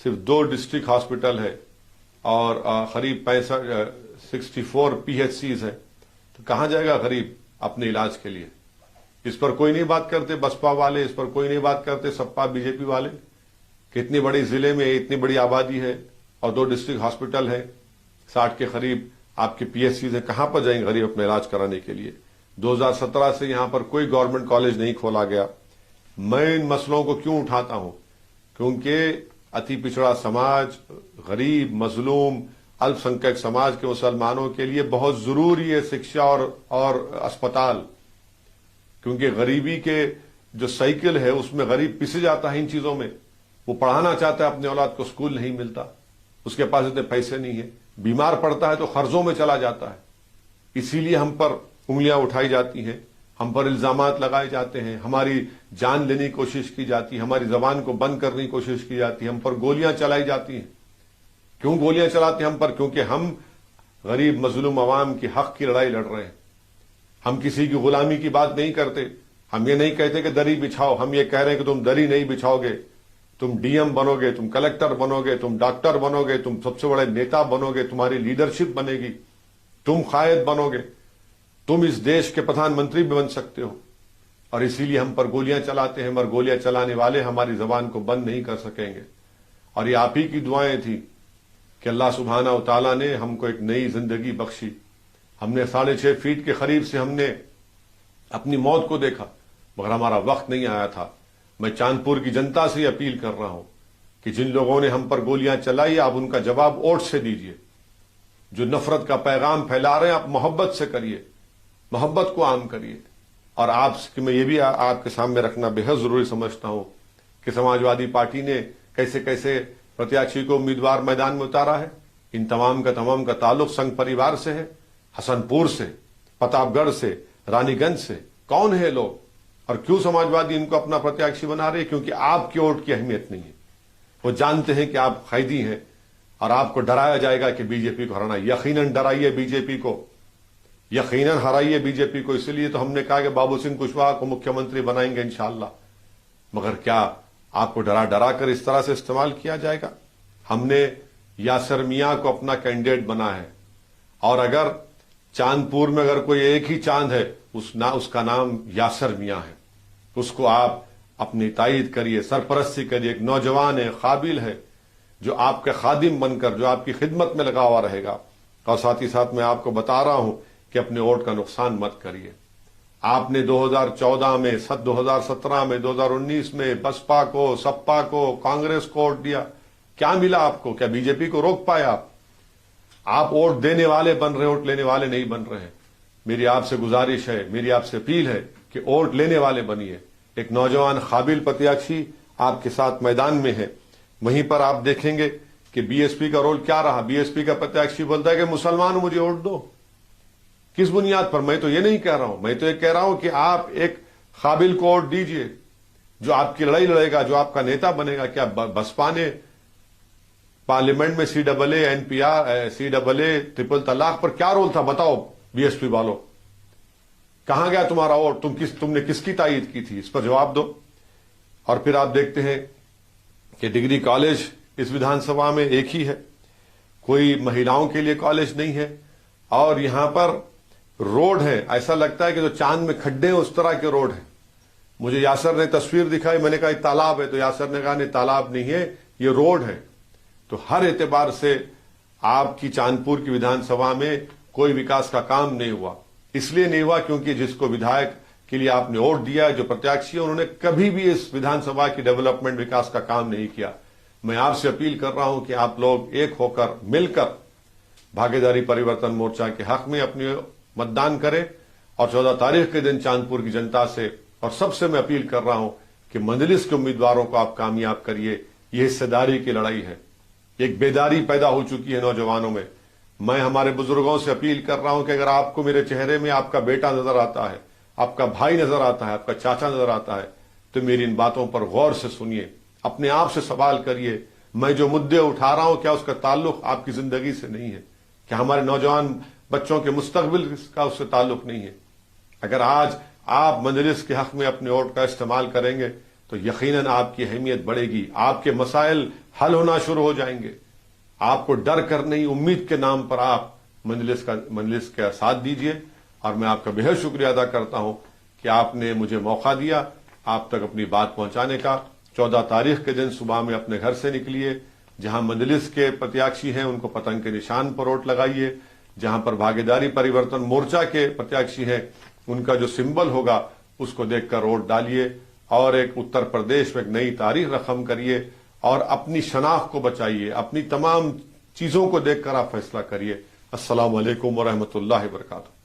صرف 2 district hospital ہے اور قریب 64 PHCs ہیں، تو کہاں جائے گا غریب اپنے علاج کے لیے؟ اس پر کوئی نہیں بات کرتے بسپا والے، اس پر کوئی نہیں بات کرتے سپا BJP والے کہ اتنی بڑی ضلع میں اتنی بڑی آبادی ہے اور 2 ڈسٹرکٹ ہاسپٹل ہیں، 60 کے قریب آپ کے PHCs ہیں، کہاں پر جائیں غریب اپنا علاج کرانے کے لیے؟ 2017 سے یہاں پر کوئی گورنمنٹ کالج نہیں کھولا گیا۔ میں ان مسئلوں کو کیوں اٹھاتا ہوں؟ کیونکہ اتی پچھڑا سماج، غریب، مظلوم، الپ سنکھیک سماج کے مسلمانوں کے لیے بہت ضروری ہے شکشا اور اسپتال، کیونکہ غریبی کے جو سائیکل ہے اس میں غریب پسے جاتا ہے ان چیزوں میں۔ وہ پڑھانا چاہتا ہے اپنے اولاد کو، اسکول نہیں ملتا، اس کے پاس اتنے پیسے نہیں ہیں، بیمار پڑتا ہے تو قرضوں میں چلا جاتا ہے۔ اسی لیے ہم پر انگلیاں اٹھائی جاتی ہیں، ہم پر الزامات لگائے جاتے ہیں، ہماری جان لینے کی کوشش کی جاتی ہے، ہماری زبان کو بند کرنے کی کوشش کی جاتی ہے، ہم پر گولیاں چلائی جاتی ہیں۔ کیوں گولیاں چلاتے ہیں ہم پر؟ کیونکہ ہم غریب مظلوم عوام کی حق کی لڑائی لڑ رہے ہیں۔ ہم کسی کی غلامی کی بات نہیں کرتے، ہم یہ نہیں کہتے کہ دری بچھاؤ، ہم یہ کہہ رہے ہیں کہ تم دری نہیں بچھاؤ گے، تم DM بنو گے، تم کلکٹر بنو گے، تم ڈاکٹر بنو گے، تم سب سے بڑے نیتا بنو گے، تمہاری لیڈرشپ بنے گی، تم قائد بنو گے، تم اس دیش کے پردھان منتری بھی بن سکتے ہو۔ اور اسی لیے ہم پر گولیاں چلاتے ہیں، مگر گولیاں چلانے والے ہماری زبان کو بند نہیں کر سکیں گے۔ اور یہ آپ ہی کی دعائیں تھیں کہ اللہ سبحانہ و تعالیٰ نے ہم کو ایک نئی زندگی بخشی۔ ہم نے 6.5 فیٹ کے قریب سے ہم نے اپنی موت کو دیکھا، مگر ہمارا وقت نہیں آیا تھا۔ میں چاندپور کی جنتا سے اپیل کر رہا ہوں کہ جن لوگوں نے ہم پر گولیاں چلائی آپ ان کا جواب ووٹ سے دیجیے۔ جو نفرت کا پیغام پھیلا رہے ہیں آپ محبت سے کریے، محبت کو عام کریے۔ اور میں یہ بھی آپ کے سامنے رکھنا بے حد ضروری سمجھتا ہوں کہ سماجوادی پارٹی نے کیسے کیسے پرتیاشی کو امیدوار میدان میں اتارا ہے۔ ان تمام کا تعلق سنگھ پریوار سے ہے، حسن پور سے، پرتاپ گڑھ سے، رانی گنج سے۔ کون ہے لوگ اور کیوں سماجوادی ان کو اپنا پرتیاشی بنا رہے؟ کیونکہ آپ کے ووٹ کی اہمیت نہیں ہے۔ وہ جانتے ہیں کہ آپ قیدی ہیں اور آپ کو ڈرایا جائے گا کہ BJP کو ہرانا۔ یقیناً ڈرائیے BJP کو، یقیناً ہرائیے BJP کو۔ اس لیے تو ہم نے کہا کہ بابو سنگھ کشواہا کو مکھیہ منتری بنائیں گے انشاءاللہ۔ مگر کیا آپ کو ڈرا کر اس طرح سے استعمال کیا جائے گا؟ ہم نے یاسر میاں کو اپنا کینڈیڈیٹ بنا ہے، اور اگر چاندپور میں اگر کوئی ایک ہی چاند ہے اس کا نام یاسر میاں ہے۔ اس کو آپ اپنی تائید کریے، سرپرستی کریے۔ ایک نوجوان ہے، قابل ہے، جو آپ کے خادم بن کر جو آپ کی خدمت میں لگا ہوا رہے گا۔ اور ساتھ ہی ساتھ میں آپ کو بتا رہا ہوں کہ اپنے ووٹ کا نقصان مت کریے۔ آپ نے 2014 میں، 2017 میں، 2019 میں بسپا کو، سپا کو، کانگریس کو ووٹ دیا۔ کیا ملا آپ کو؟ کیا BJP کو روک پائے آپ ووٹ دینے والے بن رہے، ووٹ لینے والے نہیں بن رہے ہیں۔ میری آپ سے گزارش ہے، میری آپ سے اپیل ہے کہ ووٹ لینے والے بنیے۔ ایک نوجوان قابل پرتیاشی آپ کے ساتھ میدان میں ہے۔ وہیں پر آپ دیکھیں گے کہ BSP کا رول کیا رہا۔ BSP کا پرتیاشی بولتا ہے کہ مسلمانوں مجھے ووٹ دو۔ کس بنیاد پر؟ میں تو یہ نہیں کہہ رہا ہوں، میں تو یہ کہہ رہا ہوں کہ آپ ایک قابل کو ووٹ دیجئے جو آپ کی لڑائی لڑے گا، جو آپ کا نیتا بنے گا۔ کیا بسپا نے پارلیمنٹ میں CAA، NPR، CAA، ٹرپل طلاق پر کیا رول تھا؟ بتاؤ BSP والوں، کہاں گیا تمہارا ووٹ؟ تم نے کس کی تائید کی تھی؟ اس پر جواب دو۔ اور پھر آپ دیکھتے ہیں کہ ڈگری کالج اس ودھان سبھا میں ایک ہی ہے، کوئی مہیلاؤں کے لیے کالج نہیں ہے۔ اور یہاں پر روڈ ہے، ایسا لگتا ہے کہ جو چاند میں کھڈے ہیں اس طرح کے روڈ ہیں۔ مجھے یاسر نے تصویر دکھائی، میں نے کہا یہ تالاب ہے، تو یاسر نے کہا نہیں تالاب نہیں ہے، یہ روڈ ہے۔ تو ہر اعتبار سے آپ کی چاندپور کی ودھان سبھا میں کوئی وکاس کا کام نہیں ہوا۔ اس لیے نہیں ہوا کیونکہ جس کو ودھائک کے لیے آپ نے ووٹ دیا، جو پرتیاشی ہے، انہوں نے کبھی بھی اس ودھان سبھا کی ڈیولپمنٹ وکاس کا کام نہیں کیا۔ میں آپ سے اپیل کر رہا ہوں کہ آپ لوگ ایک ہو کر مل کر بھاگیداری پریورتن مورچہ کے حق میں اپنی متدان کریں، اور 14 تاریخ کے دن چاندپور کی جنتا سے اور سب سے میں اپیل کر رہا ہوں کہ مجلس کے امیدواروں کو آپ کامیاب کریے۔ یہ حصہ داری کی لڑائی ہے، ایک بیداری پیدا ہو چکی ہے نوجوانوں میں۔ میں ہمارے بزرگوں سے اپیل کر رہا ہوں کہ اگر آپ کو میرے چہرے میں آپ کا بیٹا نظر آتا ہے، آپ کا بھائی نظر آتا ہے، آپ کا چاچا نظر آتا ہے، تو میری ان باتوں پر غور سے سنیے، اپنے آپ سے سوال کریے، میں جو مدعے اٹھا رہا ہوں کیا اس کا تعلق آپ کی زندگی سے نہیں ہے؟ کیا ہمارے نوجوان بچوں کے مستقبل کا اس سے تعلق نہیں ہے؟ اگر آج آپ مجلس کے حق میں اپنے ووٹ کا استعمال کریں گے تو یقیناً آپ کی اہمیت بڑھے گی، آپ کے مسائل حل ہونا شروع ہو جائیں گے۔ آپ کو ڈر کر نہیں، امید کے نام پر آپ مجلس کا ساتھ دیجیے، اور میں آپ کا بہت شکریہ ادا کرتا ہوں کہ آپ نے مجھے موقع دیا آپ تک اپنی بات پہنچانے کا۔ 14 تاریخ کے دن صبح میں اپنے گھر سے نکلیے، جہاں مجلس کے پرتیاکشی ہیں ان کو پتنگ کے نشان پر ووٹ لگائیے، جہاں پر بھاگیداری پریورتن مورچہ کے پرتیاکشی ہیں ان کا جو سمبل ہوگا اس کو دیکھ کر ووٹ ڈالیے، اور ایک اتر پردیش میں ایک نئی تاریخ رقم کریے، اور اپنی شناخت کو بچائیے، اپنی تمام چیزوں کو دیکھ کر آپ فیصلہ کریے۔ السلام علیکم ورحمۃ اللہ وبرکاتہ۔